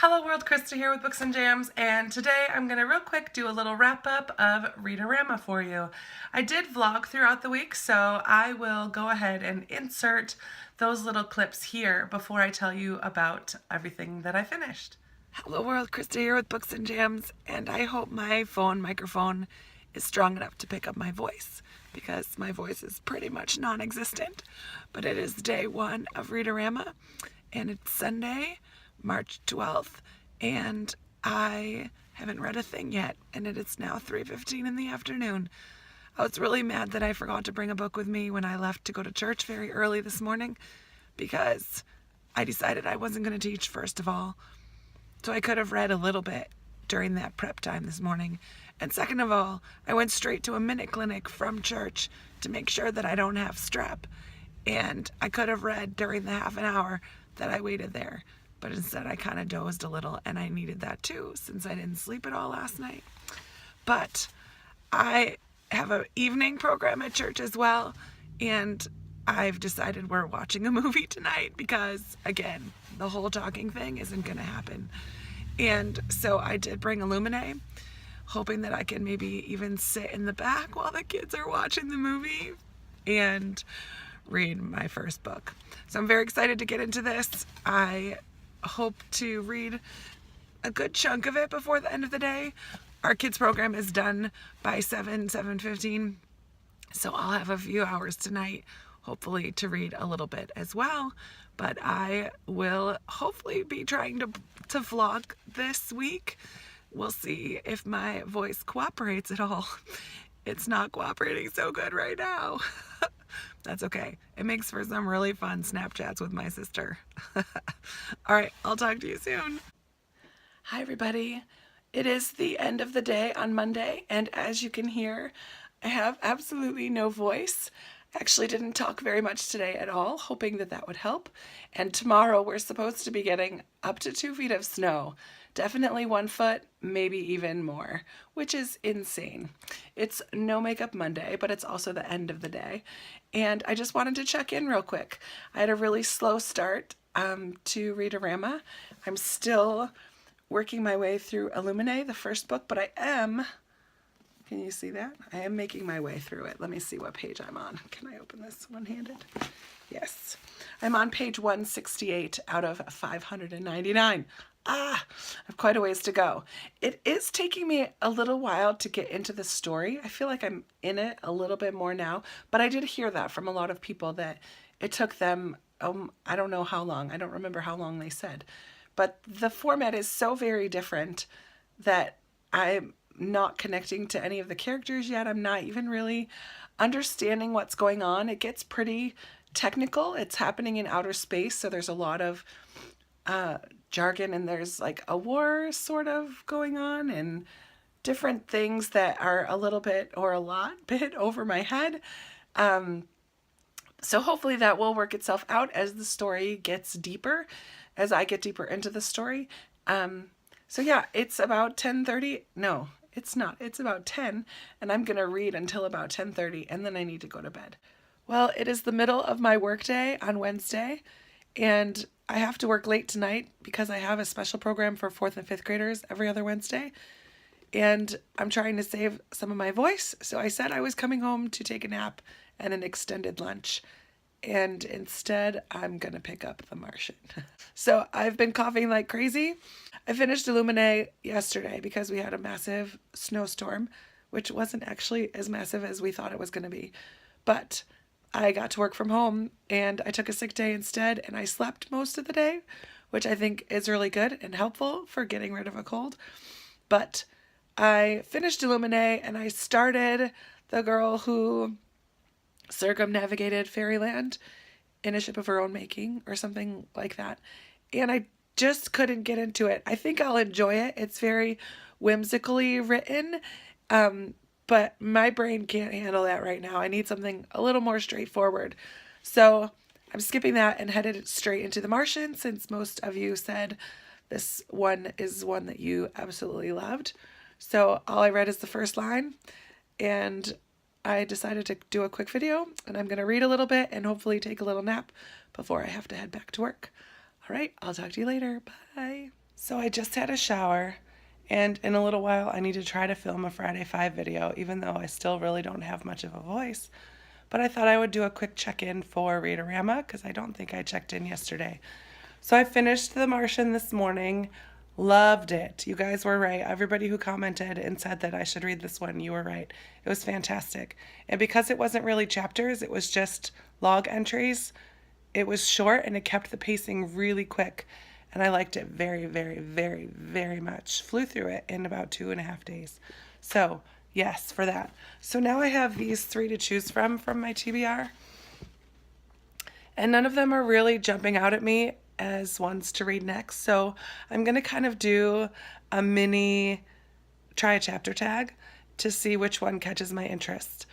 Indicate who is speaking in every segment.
Speaker 1: Hello world, Krista here with Books and Jams, and today I'm going to real quick do a little wrap up of Read-O-Rama for you. I did vlog throughout the week, so I will go ahead and insert those little clips here before I tell you about everything that I finished. Hello world, Krista here with Books and Jams, and I hope my phone microphone is strong enough to pick up my voice, because my voice is pretty much non-existent. But it is day one of Read-O-Rama, and it's Sunday, March 12th, and I haven't read a thing yet, and it is now 3:15 in the afternoon. I was really mad that I forgot to bring a book with me when I left to go to church very early this morning, because I decided I wasn't going to teach first of all, so I could have read a little bit during that prep time this morning. And second of all, I went straight to a minute clinic from church to make sure that I don't have strep, and I could have read during the half an hour that I waited there. But instead I kind of dozed a little, and I needed that too since I didn't sleep at all last night. But I have an evening program at church as well, and I've decided we're watching a movie tonight because, again, the whole talking thing isn't going to happen. And so I did bring Illuminae, hoping that I can maybe even sit in the back while the kids are watching the movie and read my first book. So I'm very excited to get into this. I hope to read a good chunk of it before the end of the day. Our kids program is done by 7:15, so I'll have a few hours tonight, hopefully, to read a little bit as well. But I will hopefully be trying to vlog this week. We'll see if my voice cooperates at all. It's not cooperating so good right now. That's okay. It makes for some really fun Snapchats with my sister. All right, I'll talk to you soon. Hi, everybody. It is the end of the day on Monday, and as you can hear, I have absolutely no voice. Actually didn't talk very much today at all, hoping that that would help. And tomorrow we're supposed to be getting up to 2 feet of snow. Definitely 1 foot, maybe even more, which is insane. It's No Makeup Monday, but it's also the end of the day. And I just wanted to check in real quick. I had a really slow start to Read-O-Rama. I'm still working my way through Illuminae, the first book, but I am, can you see that? I am making my way through it. Let me see what page I'm on. Can I open this one-handed? Yes. I'm on page 168 out of 599. I have quite a ways to go. It is taking me a little while to get into the story. I feel like I'm in it a little bit more now, but I did hear that from a lot of people that it took them, I don't know how long. I don't remember how long they said, but the format is so very different that I'm not connecting to any of the characters yet. I'm not even really understanding what's going on. It gets pretty technical. It's happening in outer space, so there's a lot of jargon, and there's like a war sort of going on and different things that are a little bit or a lot bit over my head. So hopefully that will work itself out as the story gets deeper, as I get deeper into the story. So yeah, it's about 10:30. No, it's not. It's about 10, and I'm going to read until about 10:30, and then I need to go to bed. Well, it is the middle of my workday on Wednesday, and I have to work late tonight because I have a special program for 4th and 5th graders every other Wednesday, and I'm trying to save some of my voice, so I said I was coming home to take a nap and an extended lunch, and instead I'm gonna pick up The Martian. So I've been coughing like crazy. I finished Illuminae yesterday because we had a massive snowstorm, which wasn't actually as massive as we thought it was gonna be, but I got to work from home, and I took a sick day instead, and I slept most of the day, which I think is really good and helpful for getting rid of a cold. But I finished Illuminae, and I started The Girl Who Circumnavigated Fairyland in a Ship of Her Own Making, or something like that. And I just couldn't get into it. I think I'll enjoy it. It's very whimsically written, but my brain can't handle that right now. I need something a little more straightforward. So I'm skipping that and headed straight into The Martian, since most of you said this one is one that you absolutely loved. So all I read is the first line, and I decided to do a quick video, and I'm going to read a little bit and hopefully take a little nap before I have to head back to work. All right, I'll talk to you later. Bye. So I just had a shower, and in a little while I need to try to film a Friday 5 video, even though I still really don't have much of a voice. But I thought I would do a quick check-in for Read-O-Rama because I don't think I checked in yesterday. So I finished The Martian this morning. Loved it. You guys were right. Everybody who commented and said that I should read this one, you were right. It was fantastic. And because it wasn't really chapters, it was just log entries, it was short and it kept the pacing really quick. And I liked it very, very, very, very much. Flew through it in about 2.5 days. So, yes, for that. So now I have these 3 to choose from my TBR. And none of them are really jumping out at me as ones to read next. So I'm going to kind of do a mini try a chapter tag to see which one catches my interest.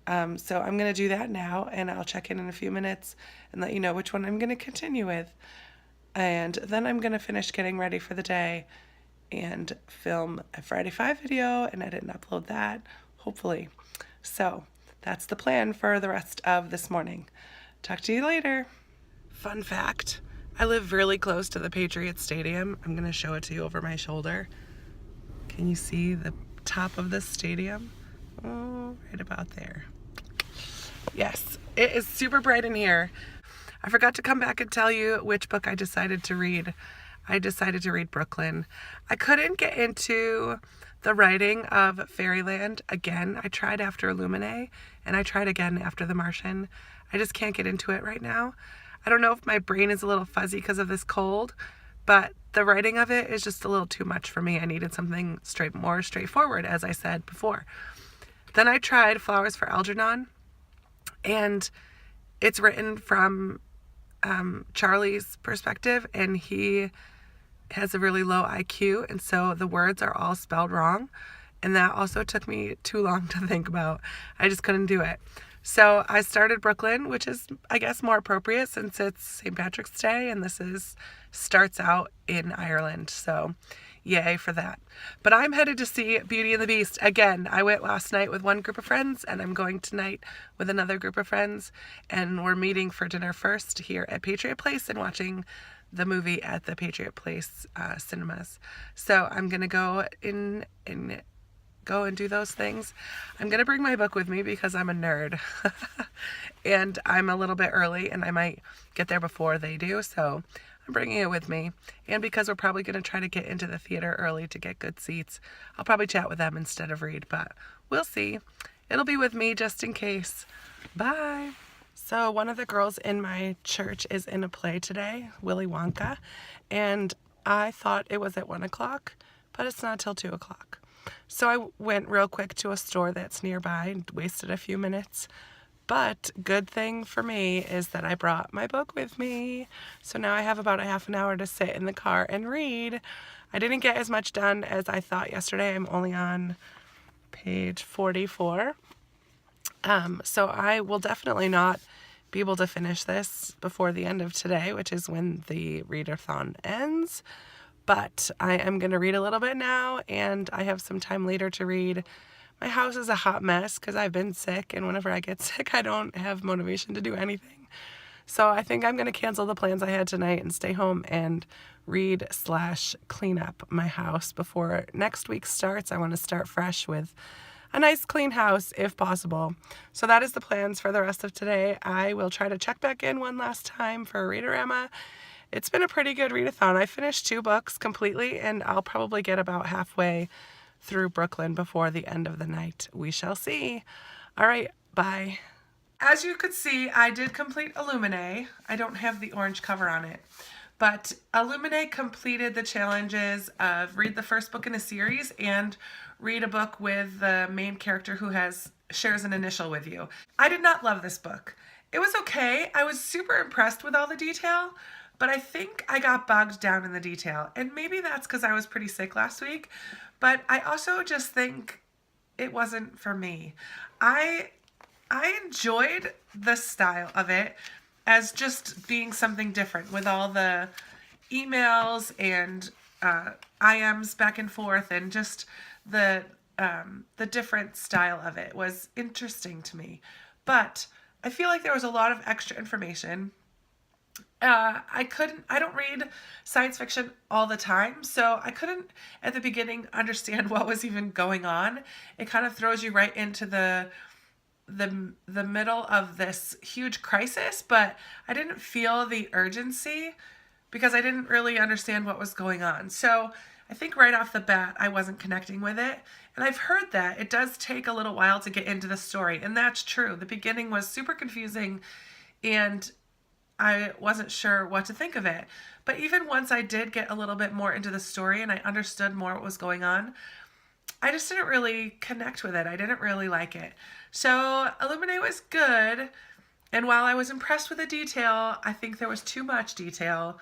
Speaker 1: So I'm going to do that now, and I'll check in a few minutes and let you know which one I'm going to continue with. And then I'm going to finish getting ready for the day and film a Friday 5 video and edit and upload that, hopefully. So that's the plan for the rest of this morning. Talk to you later. Fun fact, I live really close to the Patriots Stadium. I'm going to show it to you over my shoulder. Can you see the top of this stadium? Oh, right about there. Yes, it is super bright in here. I forgot to come back and tell you which book I decided to read. I decided to read Brooklyn. I couldn't get into the writing of Fairyland again. I tried after Illuminae, and I tried again after The Martian. I just can't get into it right now. I don't know if my brain is a little fuzzy because of this cold, but the writing of it is just a little too much for me. I needed something more straightforward, as I said before. Then I tried Flowers for Algernon, and it's written from Charlie's perspective, and he has a really low IQ, and so the words are all spelled wrong, and that also took me too long to think about. I just couldn't do it. So I started Brooklyn, which is, I guess, more appropriate since it's St. Patrick's Day, and starts out in Ireland, so yay for that. But I'm headed to see Beauty and the Beast again. I went last night with one group of friends, and I'm going tonight with another group of friends, and we're meeting for dinner first here at Patriot Place and watching the movie at the Patriot Place cinemas. So I'm going to go and do those things. I'm going to bring my book with me because I'm a nerd and I'm a little bit early and I might get there before they do, so I'm bringing it with me. And because we're probably going to try to get into the theater early to get good seats, I'll probably chat with them instead of read, but we'll see. It'll be with me just in case. Bye. So one of the girls in my church is in a play today, Willy Wonka, and I thought it was at 1 o'clock, but it's not till 2 o'clock. So I went real quick to a store that's nearby and wasted a few minutes. But good thing for me is that I brought my book with me. So now I have about a half an hour to sit in the car and read. I didn't get as much done as I thought yesterday. I'm only on page 44. So I will definitely not be able to finish this before the end of today, which is when the readathon ends. But I am going to read a little bit now, and I have some time later to read. My house is a hot mess because I've been sick, and whenever I get sick, I don't have motivation to do anything. So I think I'm going to cancel the plans I had tonight and stay home and read/clean up my house before next week starts. I want to start fresh with a nice clean house if possible. So that is the plans for the rest of today. I will try to check back in one last time for Read-O-Rama. It's been a pretty good readathon. I finished 2 books completely, and I'll probably get about halfway through Brooklyn before the end of the night. We shall see. All right, bye. As you could see, I did complete Illuminae. I don't have the orange cover on it. But Illuminae completed the challenges of read the first book in a series and read a book with the main character who shares an initial with you. I did not love this book. It was okay. I was super impressed with all the detail, but I think I got bogged down in the detail. And maybe that's because I was pretty sick last week, but I also just think it wasn't for me. I enjoyed the style of it as just being something different with all the emails and IMs back and forth, and just the different style of it was interesting to me. But I feel like there was a lot of extra information, I don't read science fiction all the time, so I couldn't at the beginning understand what was even going on. It kind of throws you right into the middle of this huge crisis, but I didn't feel the urgency because I didn't really understand what was going on. So I think right off the bat, I wasn't connecting with it. And I've heard that it does take a little while to get into the story, and that's true. The beginning was super confusing, and I wasn't sure what to think of it. But even once I did get a little bit more into the story and I understood more what was going on, I just didn't really connect with it. I didn't really like it. So Illuminate was good. And while I was impressed with the detail, I think there was too much detail.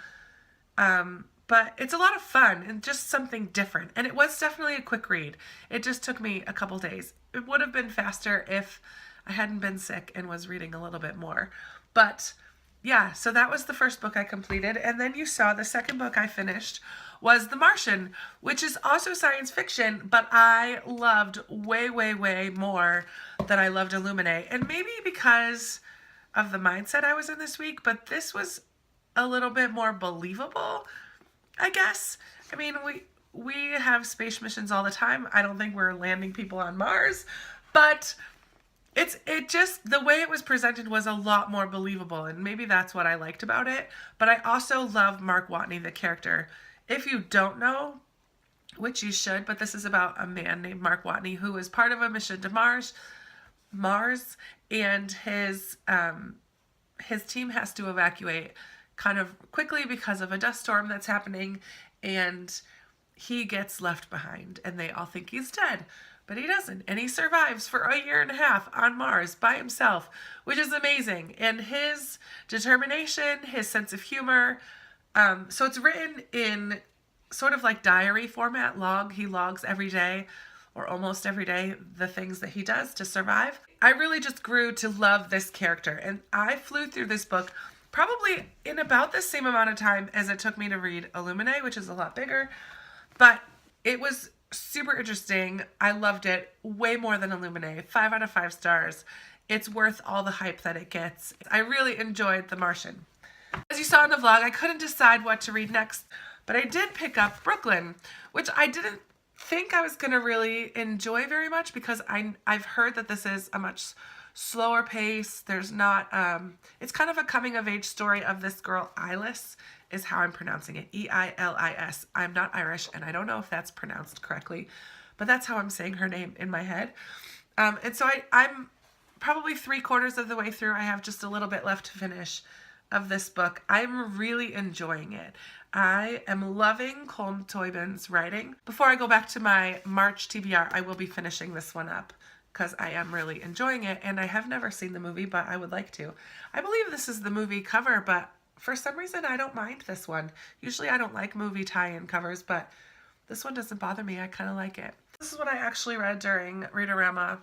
Speaker 1: But it's a lot of fun and just something different. And it was definitely a quick read. It just took me a couple days. It would have been faster if I hadn't been sick and was reading a little bit more. But yeah, so that was the first book I completed. And then you saw the second book I finished was The Martian, which is also science fiction, but I loved way, way, way more than I loved Illuminate. And maybe because of the mindset I was in this week, but this was a little bit more believable, I guess. I mean, we have space missions all the time. I don't think we're landing people on Mars, but it just, the way it was presented was a lot more believable, and maybe that's what I liked about it. But I also love Mark Watney, the character. If you don't know, which you should, but this is about a man named Mark Watney who is part of a mission to Mars, and his team has to evacuate kind of quickly because of a dust storm that's happening, and he gets left behind, and they all think he's dead. But he doesn't, and he survives for a year and a half on Mars by himself, which is amazing. And his determination, his sense of humor, so it's written in sort of like diary format, he logs every day, or almost every day, the things that he does to survive. I really just grew to love this character, and I flew through this book probably in about the same amount of time as it took me to read Illuminate, which is a lot bigger, but it was super interesting. I loved it way more than Illuminate. 5 out of 5 stars. It's worth all the hype that it gets. I really enjoyed The Martian. As you saw in the vlog, I couldn't decide what to read next, but I did pick up Brooklyn, which I didn't think I was going to really enjoy very much because I've heard that this is a much slower pace. There's not, it's kind of a coming of age story of this girl, Eilis, is how I'm pronouncing it. E-I-L-I-S. I'm not Irish, and I don't know if that's pronounced correctly, but that's how I'm saying her name in my head. And so I'm probably 3/4 of the way through. I have just a little bit left to finish of this book. I'm really enjoying it. I am loving Colm Toibin's writing. Before I go back to my March TBR, I will be finishing this one up because I am really enjoying it, and I have never seen the movie, but I would like to. I believe this is the movie cover, but for some reason, I don't mind this one. Usually I don't like movie tie-in covers, but this one doesn't bother me. I kind of like it. This is what I actually read during Read-O-Rama,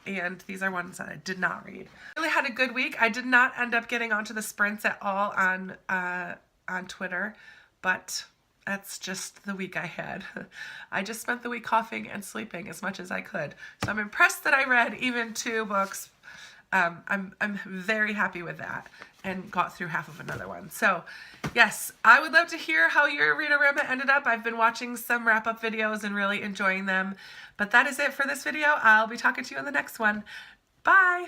Speaker 1: and these are ones that I did not read. I really had a good week. I did not end up getting onto the sprints at all on Twitter, but that's just the week I had. I just spent the week coughing and sleeping as much as I could. So I'm impressed that I read even 2 books. I'm very happy with that and got through half of another one. So yes, I would love to hear how your Read-O-Rama ended up. I've been watching some wrap-up videos and really enjoying them. But that is it for this video. I'll be talking to you in the next one. Bye!